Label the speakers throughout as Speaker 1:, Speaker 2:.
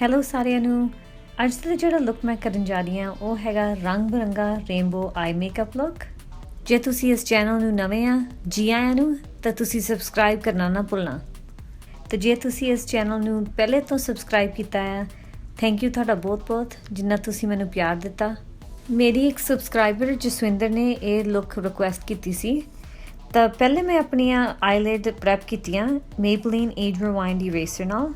Speaker 1: Hello ਸਾਰਿਆਂ ਨੂੰ। ਅੱਜ ਦਾ ਜਿਹੜਾ ਲੁੱਕ ਮੈਂ ਕਰਨ ਜਾ ਰਹੀ ਹਾਂ ਉਹ ਹੈਗਾ ਰੰਗ ਬਿਰੰਗਾ ਰੇਨਬੋ ਆਈ ਮੇਕਅਪ ਲੁੱਕ। ਜੇ ਤੁਸੀਂ ਇਸ ਚੈਨਲ ਨੂੰ ਨਵੇਂ ਆ, ਜੀ ਆਇਆਂ ਨੂੰ, ਤਾਂ ਤੁਸੀਂ ਸਬਸਕ੍ਰਾਈਬ ਕਰਨਾ ਨਾ ਭੁੱਲਣਾ। ਤੇ ਜੇ ਤੁਸੀਂ ਇਸ ਚੈਨਲ ਨੂੰ ਪਹਿਲੇ ਤੋਂ ਸਬਸਕ੍ਰਾਈਬ ਕੀਤਾ ਹੈ, ਥੈਂਕ ਯੂ ਤੁਹਾਡਾ ਬਹੁਤ ਜਿੰਨਾ ਤੁਸੀਂ ਮੈਨੂੰ ਪਿਆਰ ਦਿੱਤਾ। ਮੇਰੀ ਇੱਕ ਸਬਸਕ੍ਰਾਈਬਰ ਜਸਵਿੰਦਰ ਨੇ ਇਹ ਲੁੱਕ ਰਿਕੁਐਸਟ ਕੀਤੀ ਸੀ, ਤਾਂ ਪਹਿਲੇ ਮੈਂ ਆਪਣੀਆਂ ਆਈਲੈਡ ਪ੍ਰੈਪ ਕੀਤੀਆਂ ਮੇਬਲੀਨ ਏਜ ਰਿਵਾਈਂਡ ਇਰੇਸਰ ਨਾਲ।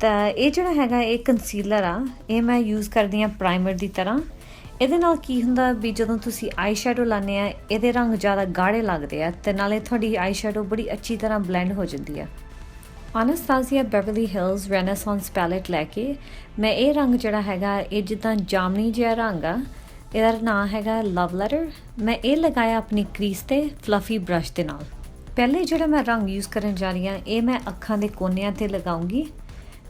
Speaker 1: ਤਾਂ ਇਹ ਜਿਹੜਾ ਹੈਗਾ ਇਹ ਕੰਸੀਲਰ ਆ, ਇਹ ਮੈਂ ਯੂਜ਼ ਕਰਦੀ ਹਾਂ ਪ੍ਰਾਈਮਰ ਦੀ ਤਰ੍ਹਾਂ। ਇਹਦੇ ਨਾਲ ਕੀ ਹੁੰਦਾ ਵੀ ਜਦੋਂ ਤੁਸੀਂ ਆਈ ਸ਼ੈਡੋ ਲਾਉਂਦੇ ਆ, ਇਹਦੇ ਰੰਗ ਜ਼ਿਆਦਾ ਗਾੜੇ ਲੱਗਦੇ ਆ ਅਤੇ ਨਾਲੇ ਤੁਹਾਡੀ ਆਈ ਸ਼ੈਡੋ ਬੜੀ ਅੱਛੀ ਤਰ੍ਹਾਂ ਬਲੈਂਡ ਹੋ ਜਾਂਦੀ ਆ। ਅਨਾਸਟਾਸੀਆ ਬੈਵਰਲੀ ਹਿਲਸ ਰੈਨੇਸਾਂਸ ਪੈਲੇਟ ਲੈ ਕੇ ਮੈਂ ਇਹ ਰੰਗ ਜਿਹੜਾ ਹੈਗਾ ਇਹ ਜਿੱਦਾਂ ਜਾਮਨੀ ਜਿਹਾ ਰੰਗ ਆ, ਇਹਦਾ ਨਾਂ ਹੈਗਾ ਲਵ ਲੈਟਰ। ਮੈਂ ਇਹ ਲਗਾਇਆ ਆਪਣੀ ਕਰੀਜ਼ 'ਤੇ ਫਲਫੀ ਬਰਸ਼ ਦੇ ਨਾਲ। ਪਹਿਲੇ ਜਿਹੜਾ ਮੈਂ ਰੰਗ ਯੂਜ਼ ਕਰਨ ਜਾ ਰਹੀ ਹਾਂ ਇਹ ਮੈਂ ਅੱਖਾਂ ਦੇ ਕੋਨਿਆਂ 'ਤੇ ਲਗਾਉਂਗੀ।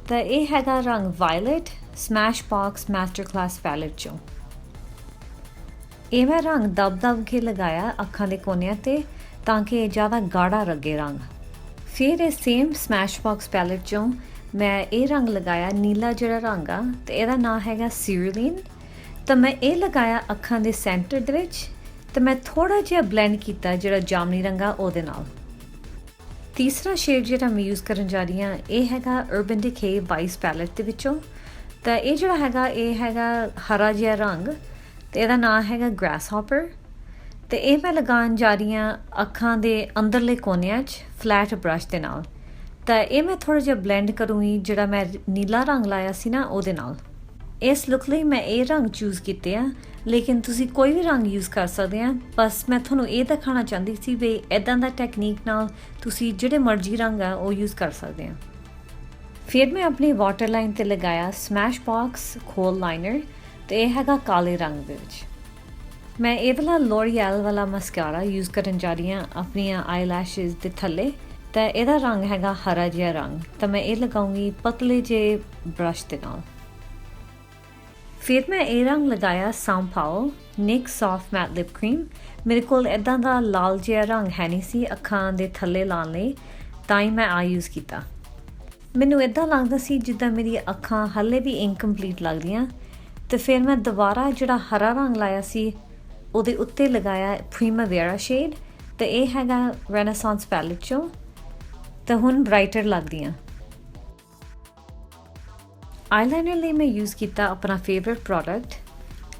Speaker 1: ਤਾਂ ਇਹ ਹੈਗਾ ਰੰਗ violet smash box master class palette 'ਚੋਂ। ਇਹ ਮੈਂ ਰੰਗ ਦਬ ਕੇ ਲਗਾਇਆ ਅੱਖਾਂ ਦੇ ਕੋਨਿਆਂ 'ਤੇ ਤਾਂ ਕਿ ਇਹ ਜ਼ਿਆਦਾ ਗਾੜਾ ਲੱਗੇ ਰੰਗ। ਫਿਰ ਇਹ ਸੇਮ ਸਮੈਸ਼ ਬਾਕਸ ਪੈਲੇਟ 'ਚੋਂ ਮੈਂ ਇਹ ਰੰਗ ਲਗਾਇਆ ਨੀਲਾ ਜਿਹੜਾ ਰੰਗ ਆ, ਅਤੇ ਇਹਦਾ ਨਾਂ ਹੈਗਾ ਸੀਰਲੀਨ। ਤਾਂ ਮੈਂ ਇਹ ਲਗਾਇਆ ਅੱਖਾਂ ਦੇ ਸੈਂਟਰ ਦੇ ਵਿੱਚ, ਅਤੇ ਮੈਂ ਥੋੜ੍ਹਾ ਜਿਹਾ ਬਲੈਂਡ ਕੀਤਾ ਜਿਹੜਾ ਜਾਮਨੀ ਰੰਗ ਆ ਉਹਦੇ ਨਾਲ। ਤੀਸਰਾ ਸ਼ੇਡ ਜਿਹੜਾ ਮੈਂ ਯੂਜ਼ ਕਰਨ ਜਾ ਰਹੀ ਹਾਂ ਇਹ ਹੈਗਾ ਅਰਬਨ ਡਿਕੇ ਵਾਈਸ ਪੈਲੇਟ ਦੇ ਵਿੱਚੋਂ। ਤਾਂ ਇਹ ਜਿਹੜਾ ਹੈਗਾ ਇਹ ਹੈਗਾ ਹਰਾ ਜਿਹਾ ਰੰਗ, ਅਤੇ ਇਹਦਾ ਨਾਂ ਹੈਗਾ ਗ੍ਰਾਸ ਹਾਪਰ। ਅਤੇ ਇਹ ਮੈਂ ਲਗਾਉਣ ਜਾ ਰਹੀ ਹਾਂ ਅੱਖਾਂ ਦੇ ਅੰਦਰਲੇ ਕੋਨਿਆਂ 'ਚ ਫਲੈਟ ਬਰਸ਼ ਦੇ ਨਾਲ। ਤਾਂ ਇਹ ਮੈਂ ਥੋੜ੍ਹਾ ਜਿਹਾ ਬਲੈਂਡ ਕਰੂੰਗੀ ਜਿਹੜਾ ਮੈਂ ਨੀਲਾ ਰੰਗ ਲਾਇਆ ਸੀ ਨਾ ਉਹਦੇ ਨਾਲ। ਇਸ ਲੁੱਕ ਲਈ ਮੈਂ ਇਹ ਰੰਗ ਚੂਜ਼ ਕੀਤੇ ਆ, ਲੇਕਿਨ ਤੁਸੀਂ ਕੋਈ ਵੀ ਰੰਗ ਯੂਜ਼ ਕਰ ਸਕਦੇ ਆ। ਬਸ ਮੈਂ ਤੁਹਾਨੂੰ ਇਹ ਦਿਖਾਉਣਾ ਚਾਹੁੰਦੀ ਸੀ ਵੀ ਇੱਦਾਂ ਦਾ ਟੈਕਨੀਕ ਨਾਲ ਤੁਸੀਂ ਜਿਹੜੇ ਮਰਜ਼ੀ ਰੰਗ ਆ ਉਹ ਯੂਜ਼ ਕਰ ਸਕਦੇ ਆ। ਫਿਰ ਮੈਂ ਆਪਣੀ ਵਾਟਰ ਲਾਈਨ 'ਤੇ ਲਗਾਇਆ ਸਮੈਸ਼ ਬਾਕਸ ਖੋਲ ਲਾਈਨਰ, ਅਤੇ ਇਹ ਹੈਗਾ ਕਾਲੇ ਰੰਗ ਦੇ ਵਿੱਚ। ਮੈਂ ਇਹ ਵਾਲਾ ਲੋਰੀਅਲ ਵਾਲਾ ਮਸਕਾਰਾ ਯੂਜ਼ ਕਰਨ ਜਾ ਰਹੀ ਹਾਂ ਆਪਣੀਆਂ ਆਈ ਲੈਸ਼ਿਜ਼ ਦੇ ਥੱਲੇ। ਤਾਂ ਇਹਦਾ ਰੰਗ ਹੈਗਾ ਹਰਾ ਜਿਹਾ ਰੰਗ, ਤਾਂ ਮੈਂ ਇਹ ਲਗਾਉਂਗੀ ਪਤਲੇ ਜਿਹੇ ਬਰਸ਼ ਦੇ ਨਾਲ। ਫਿਰ ਮੈਂ ਇਹ ਰੰਗ ਲਗਾਇਆ ਸਾਂਪਾਓ ਨਿਕ ਸੌਫਟ ਮੈਟ ਲਿਪ ਕਰੀਮ। ਮੇਰੇ ਕੋਲ ਇੱਦਾਂ ਦਾ ਲਾਲ ਜਿਹਾ ਰੰਗ ਹੈ ਨਹੀਂ ਸੀ ਅੱਖਾਂ ਦੇ ਥੱਲੇ ਲਾਉਣ ਲਈ, ਤਾਂ ਹੀ ਮੈਂ ਆ ਯੂਜ਼ ਕੀਤਾ। ਮੈਨੂੰ ਇੱਦਾਂ ਲੱਗਦਾ ਸੀ ਜਿੱਦਾਂ ਮੇਰੀਆਂ ਅੱਖਾਂ ਹਾਲੇ ਵੀ ਇਨਕੰਪਲੀਟ ਲੱਗਦੀਆਂ। ਅਤੇ ਫਿਰ ਮੈਂ ਦੁਬਾਰਾ ਜਿਹੜਾ ਹਰਾ ਰੰਗ ਲਾਇਆ ਸੀ ਉਹਦੇ ਉੱਤੇ ਲਗਾਇਆ ਪ੍ਰੀਮਾਵੇਰਾ ਸ਼ੇਡ, ਅਤੇ ਇਹ ਹੈਗਾ ਰੈਨੇਸਾਂਸ ਪੈਲੇਟ 'ਚੋਂ। ਤਾਂ ਹੁਣ ਬਰਾਈਟਰ ਲੱਗਦੀਆਂ। ਆਈਲਾਈਨਰ ਲਈ ਮੈਂ ਯੂਜ਼ ਕੀਤਾ ਆਪਣਾ ਫੇਵਰਟ ਪ੍ਰੋਡਕਟ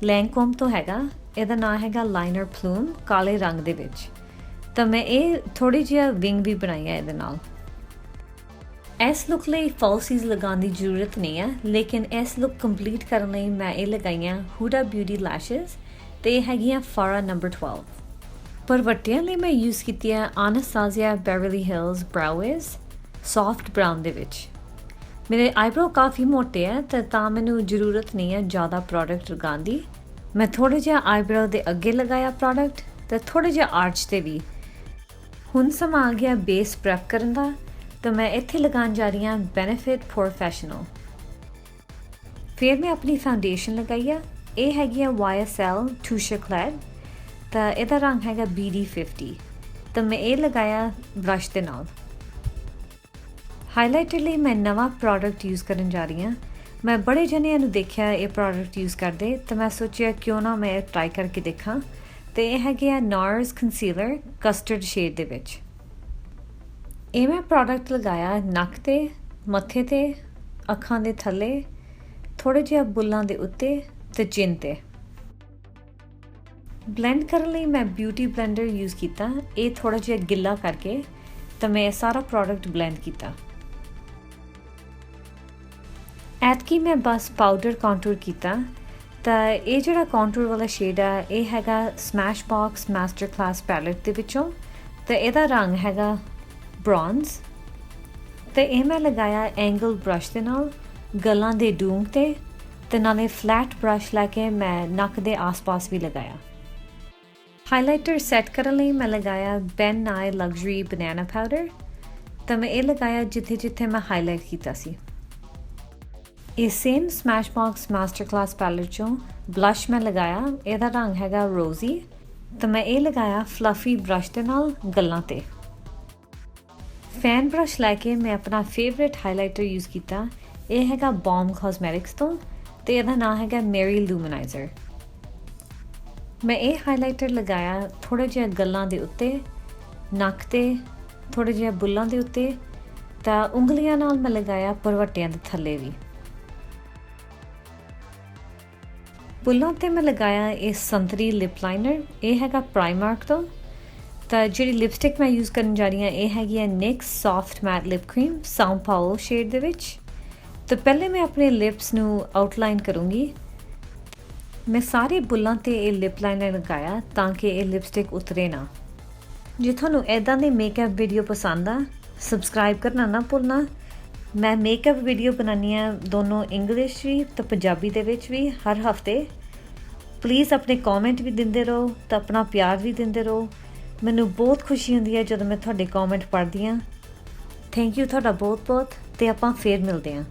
Speaker 1: ਲੈਂਕੋਮ ਤੋਂ ਹੈਗਾ, ਇਹਦਾ ਨਾਂ ਹੈਗਾ ਲਾਈਨਰ ਪਲੂਮ ਕਾਲੇ ਰੰਗ ਦੇ ਵਿੱਚ। ਤਾਂ ਮੈਂ ਇਹ ਥੋੜ੍ਹੀ ਜਿਹੀ ਵਿੰਗ ਵੀ ਬਣਾਈ ਹੈ ਇਹਦੇ ਨਾਲ। ਇਸ ਲੁੱਕ ਲਈ ਫਾਲਸੀਜ਼ ਲਗਾਉਣ ਦੀ ਜ਼ਰੂਰਤ ਨਹੀਂ ਹੈ, ਲੇਕਿਨ ਇਸ ਲੁੱਕ ਕੰਪਲੀਟ ਕਰਨ ਲਈ ਮੈਂ ਇਹ ਲਗਾਈਆਂ ਹੁਡਾ ਬਿਊਟੀ ਲੈਸ਼ਿਜ਼, ਅਤੇ ਇਹ ਹੈਗੀਆਂ ਫਾਰਾ ਨੰਬਰ 12। ਪਰ ਵੱਟਿਆਂ ਲਈ ਮੈਂ ਯੂਜ਼ ਕੀਤੀ ਹੈ ਅਨਾਸਟਾਸੀਆ Beverly Hills browse soft brown ਦੇ ਵਿੱਚ। ਮੇਰੇ ਆਈਬਰੋ ਕਾਫੀ ਮੋਟੇ ਹੈ ਤਾਂ ਮੈਨੂੰ ਜ਼ਰੂਰਤ ਨਹੀਂ ਹੈ ਜ਼ਿਆਦਾ ਪ੍ਰੋਡਕਟ ਲਗਾਉਣ ਦੀ। ਮੈਂ ਥੋੜ੍ਹਾ ਜਿਹਾ ਆਈਬਰੋ ਦੇ ਅੱਗੇ ਲਗਾਇਆ ਪ੍ਰੋਡਕਟ, ਅਤੇ ਥੋੜ੍ਹਾ ਜਿਹਾ ਆਰਚ 'ਤੇ ਵੀ। ਹੁਣ ਸਮਾਂ ਆ ਗਿਆ ਬੇਸ ਪ੍ਰੈਪ ਕਰਨ ਦਾ, ਤਾਂ ਮੈਂ ਇੱਥੇ ਲਗਾਉਣ ਜਾ ਰਹੀ ਹਾਂ ਬੈਨੀਫਿਟ ਪ੍ਰੋਫੈਸ਼ਨਲ। ਫਿਰ ਮੈਂ ਆਪਣੀ ਫਾਊਂਡੇਸ਼ਨ ਲਗਾਈ ਆ, ਇਹ ਹੈਗੀ ਆ YSL ਟੂਸ਼ਰ ਕਲੈਡ, ਤਾਂ ਇਹਦਾ ਰੰਗ ਹੈਗਾ BD50। ਤਾਂ ਮੈਂ ਇਹ ਲਗਾਇਆ ਬਰਸ਼ ਦੇ ਨਾਲ। ਹਾਈਲਾਈਟਰ ਲਈ ਮੈਂ ਨਵਾਂ ਪ੍ਰੋਡਕਟ ਯੂਜ਼ ਕਰਨ ਜਾ ਰਹੀ ਹਾਂ। ਮੈਂ ਬੜੇ ਜਣਿਆਂ ਨੂੰ ਦੇਖਿਆ ਇਹ ਪ੍ਰੋਡਕਟ ਯੂਜ਼ ਕਰਦੇ, ਤਾਂ ਮੈਂ ਸੋਚਿਆ ਕਿਉਂ ਨਾ ਮੈਂ ਟਰਾਈ ਕਰਕੇ ਦੇਖਾਂ। ਅਤੇ ਇਹ ਹੈਗੇ ਆ ਨਾਰਜ਼ ਕੰਸੀਲਰ ਕਸਟਰਡ ਸ਼ੇਡ ਦੇ ਵਿੱਚ। ਇਹ ਮੈਂ ਪ੍ਰੋਡਕਟ ਲਗਾਇਆ ਨੱਕ 'ਤੇ, ਮੱਥੇ 'ਤੇ, ਅੱਖਾਂ ਦੇ ਥੱਲੇ, ਥੋੜ੍ਹੇ ਜਿਹਾ ਬੁੱਲਾਂ ਦੇ ਉੱਤੇ ਅਤੇ ਚਿੰਨ 'ਤੇ। ਬਲੈਂਡ ਕਰਨ ਲਈ ਮੈਂ ਬਿਊਟੀ ਬਲੈਂਡਰ ਯੂਜ਼ ਕੀਤਾ, ਇਹ ਥੋੜ੍ਹਾ ਜਿਹਾ ਗਿੱਲਾ ਕਰਕੇ। ਤਾਂ ਮੈਂ ਇਹ ਸਾਰਾ ਪ੍ਰੋਡਕਟ ਬਲੈਂਡ ਕੀਤਾ। ਐਤਕੀ ਮੈਂ ਬਸ ਪਾਊਡਰ ਕਾਂਟੂਰ ਕੀਤਾ। ਤਾਂ ਇਹ ਜਿਹੜਾ ਕਾਂਟੂਰ ਵਾਲਾ ਸ਼ੇਡ ਆ ਇਹ ਹੈਗਾ smash box master class pallet ਦੇ ਵਿੱਚੋਂ, ਅਤੇ ਇਹਦਾ ਰੰਗ ਹੈਗਾ ਬ੍ਰੌਂਜ਼। ਅਤੇ ਇਹ ਮੈਂ ਲਗਾਇਆ ਐਂਗਲ ਬਰਸ਼ ਦੇ ਨਾਲ ਗੱਲਾਂ ਦੇ ਡੂੰਘ 'ਤੇ, ਅਤੇ ਨਾਲੇ ਫਲੈਟ ਬਰਸ਼ ਲੈ ਕੇ ਮੈਂ ਨੱਕ ਦੇ ਆਸ-ਪਾਸ ਵੀ ਲਗਾਇਆ। ਹਾਈਲਾਈਟਰ ਸੈੱਟ ਕਰਨ ਲਈ ਮੈਂ ਲਗਾਇਆ ਬੈਨ ਨਾਈ ਲਗਜ਼ਰੀ ਬਨਾਨਾ ਪਾਊਡਰ, ਤਾਂ ਮੈਂ ਇਹ ਲਗਾਇਆ ਜਿੱਥੇ ਮੈਂ ਹਾਈਲਾਈਟ ਕੀਤਾ ਸੀ। ਇਹ same smash box master class palette 'ਚੋਂ ਬਲਸ਼ ਮੈਂ ਲਗਾਇਆ, ਇਹਦਾ ਰੰਗ ਹੈਗਾ ਰੋਜ਼ੀ। ਤਾਂ ਮੈਂ ਇਹ ਲਗਾਇਆ ਫਲਫੀ ਬਰਸ਼ ਦੇ ਨਾਲ ਗੱਲਾਂ 'ਤੇ। ਫੈਨ ਬਰਸ਼ ਲੈ ਕੇ ਮੈਂ ਆਪਣਾ ਫੇਵਰੇਟ ਹਾਈਲਾਈਟਰ ਯੂਜ਼ ਕੀਤਾ, ਇਹ ਹੈਗਾ ਬੋਮ ਕਾਸਮੈਟਿਕਸ ਤੋਂ ਤੇ ਇਹਦਾ ਨਾਮ ਹੈਗਾ ਮੈਰੀ ਲੂਮੀਨਾਈਜ਼ਰ। ਮੈਂ ਇਹ ਹਾਈਲਾਈਟਰ ਲਗਾਇਆ ਥੋੜ੍ਹੇ ਜਿਹੇ ਗੱਲਾਂ ਦੇ ਉੱਤੇ, ਨੱਕ 'ਤੇ, ਥੋੜ੍ਹੇ ਜਿਹੇ ਬੁੱਲਾਂ ਦੇ ਉੱਤੇ, ਤਾਂ ਉਂਗਲੀਆਂ ਨਾਲ ਮੈਂ ਲਗਾਇਆ ਭਰਵੱਟਿਆਂ ਦੇ ਥੱਲੇ ਵੀ। ਬੁੱਲਾਂ 'ਤੇ ਮੈਂ ਲਗਾਇਆ ਇਹ ਸੰਤਰੀ ਲਿਪ ਲਾਈਨਰ, ਇਹ ਹੈਗਾ ਪ੍ਰਾਈਮਾਰਕ ਤੋਂ। ਤਾਂ ਜਿਹੜੀ ਲਿਪਸਟਿਕ ਮੈਂ ਯੂਜ਼ ਕਰਨ ਜਾ ਰਹੀ ਹਾਂ ਇਹ ਹੈਗੀ ਹੈ NYX soft matte lip cream Sao Paulo shade ਦੇ ਵਿੱਚ। ਤਾਂ ਪਹਿਲੇ ਮੈਂ ਆਪਣੇ ਲਿਪਸ ਨੂੰ ਆਊਟਲਾਈਨ ਕਰੂੰਗੀ। ਮੈਂ ਸਾਰੇ ਬੁੱਲਾਂ 'ਤੇ ਇਹ ਲਿਪ ਲਾਈਨਰ ਲਗਾਇਆ ਤਾਂ ਕਿ ਇਹ ਲਿਪਸਟਿਕ ਉਤਰੇ ਨਾ। ਜੇ ਤੁਹਾਨੂੰ ਇੱਦਾਂ ਦੀ ਮੇਕਅਪ ਵੀਡੀਓ ਪਸੰਦ ਆ, ਸਬਸਕ੍ਰਾਈਬ ਕਰਨਾ ਨਾ ਭੁੱਲਣਾ। ਮੈਂ ਮੇਕਅਪ ਵੀਡੀਓ ਬਣਾਉਂਦੀ ਹਾਂ ਦੋਨੋਂ ਇੰਗਲਿਸ਼ ਵੀ ਅਤੇ ਪੰਜਾਬੀ ਦੇ ਵਿੱਚ ਵੀ ਹਰ ਹਫਤੇ। ਪਲੀਜ਼ ਆਪਣੇ ਕਮੈਂਟ ਵੀ ਦਿੰਦੇ ਰਹੋ ਤਾਂ ਆਪਣਾ ਪਿਆਰ ਵੀ ਦਿੰਦੇ ਰਹੋ। ਮੈਨੂੰ ਬਹੁਤ ਖੁਸ਼ੀ ਹੁੰਦੀ ਹੈ ਜਦੋਂ ਮੈਂ ਤੁਹਾਡੇ ਕਮੈਂਟ ਪੜ੍ਹਦੀ ਹਾਂ। ਥੈਂਕ ਯੂ ਤੁਹਾਡਾ ਬਹੁਤ ਬਹੁਤ, ਅਤੇ ਆਪਾਂ ਫੇਰ ਮਿਲਦੇ ਹਾਂ।